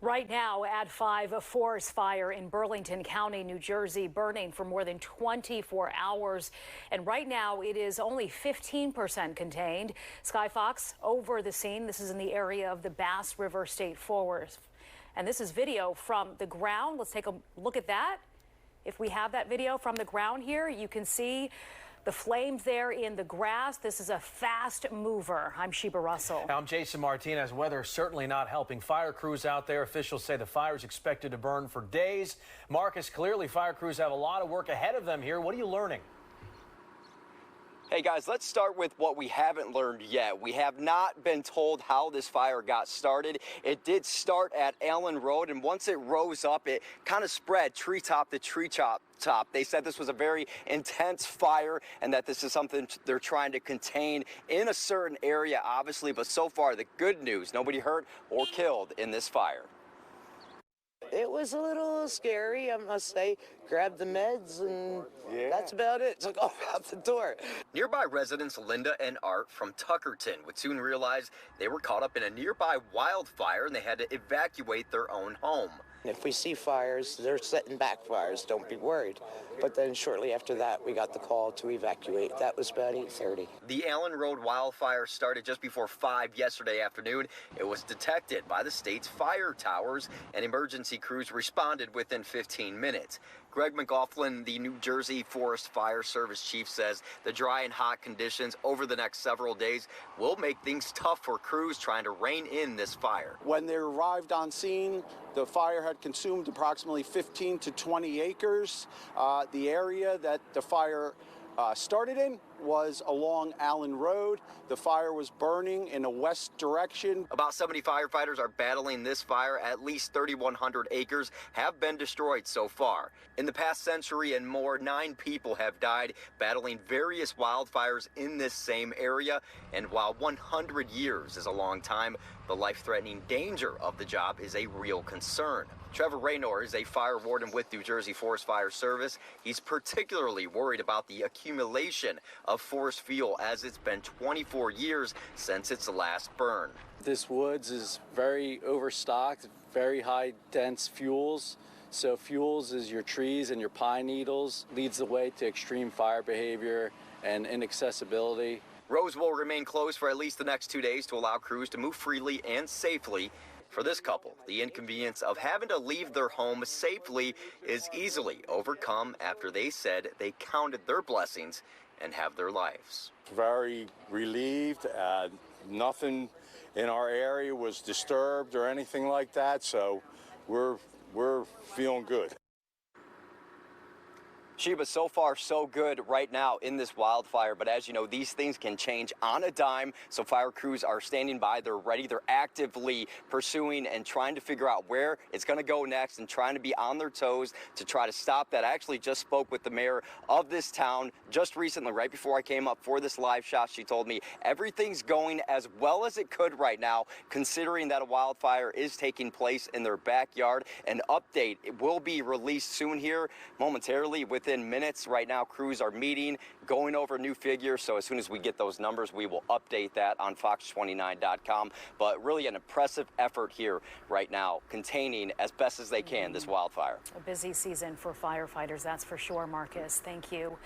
Right now at 5, a forest fire in Burlington County, New Jersey, burning for more than 24 hours. And right now it is only 15% contained. Sky Fox over the scene. This is in the area of the Bass River State Forest. And this is video from the ground. Let's take a look at that. If we have that video from the ground here, you can see the flames there in the grass. This is a fast mover. I'm Sheba Russell. I'm Jason Martinez. Weather certainly not helping fire crews out there. Officials say the fire is expected to burn for days. Marcus, clearly fire crews have a lot of work ahead of them here. What are you learning? Hey guys, let's start with what we haven't learned yet. We have not been told how this fire got started. It did start at Allen Road, and once it rose up, it kind of spread treetop to treetop. They said this was a very intense fire and that this is something they're trying to contain in a certain area, obviously. But so far, the good news, nobody hurt or killed in this fire. It was a little scary, I must say. Grabbed the meds and that's about it. Took off out the door. Nearby residents Linda and Art from Tuckerton would soon realize they were caught up in a nearby wildfire and they had to evacuate their own home. If we see fires, they're setting back fires. Don't be worried. But then shortly after that, we got the call to evacuate. That was about 8:30. The Allen Road wildfire started just before 5 yesterday afternoon. It was detected by the state's fire towers, and emergency crews responded within 15 minutes. Greg McLaughlin, the New Jersey Forest Fire Service chief, says the dry and hot conditions over the next several days will make things tough for crews trying to rein in this fire. When they arrived on scene, the fire had consumed approximately 15 to 20 acres. The area that the fire started in was along Allen Road. The fire was burning in a west direction. About 70 firefighters are battling this fire. At least 3,100 acres have been destroyed so far. In the past century and more, 9 people have died battling various wildfires in this same area. And while 100 years is a long time, the life-threatening danger of the job is a real concern. Trevor Raynor is a fire warden with New Jersey Forest Fire Service. He's particularly worried about the accumulation of forest fuel as it's been 24 years since its last burn. This woods is very overstocked, very high dense fuels. So fuels is your trees and your pine needles, leads the way to extreme fire behavior and inaccessibility. Roads will remain closed for at least the next 2 days to allow crews to move freely and safely. For this couple, the inconvenience of having to leave their home safely is easily overcome after they said they counted their blessings and have their lives. Very relieved. Nothing in our area was disturbed or anything like that, so we're feeling good. Sheba, so far so good right now in this wildfire, but as you know, these things can change on a dime, so fire crews are standing by, they're ready, they're actively pursuing and trying to figure out where it's going to go next and trying to be on their toes to try to stop that. I actually just spoke with the mayor of this town just recently, right before I came up for this live shot. She told me everything's going as well as it could right now, considering that a wildfire is taking place in their backyard. An update will be released soon here momentarily within minutes. Right now, crews are meeting, going over new figures. So as soon as we get those numbers, we will update that on fox29.com. But really an impressive effort here right now, containing as best as they can this wildfire. A busy season for firefighters, that's for sure, Marcus. Thank you.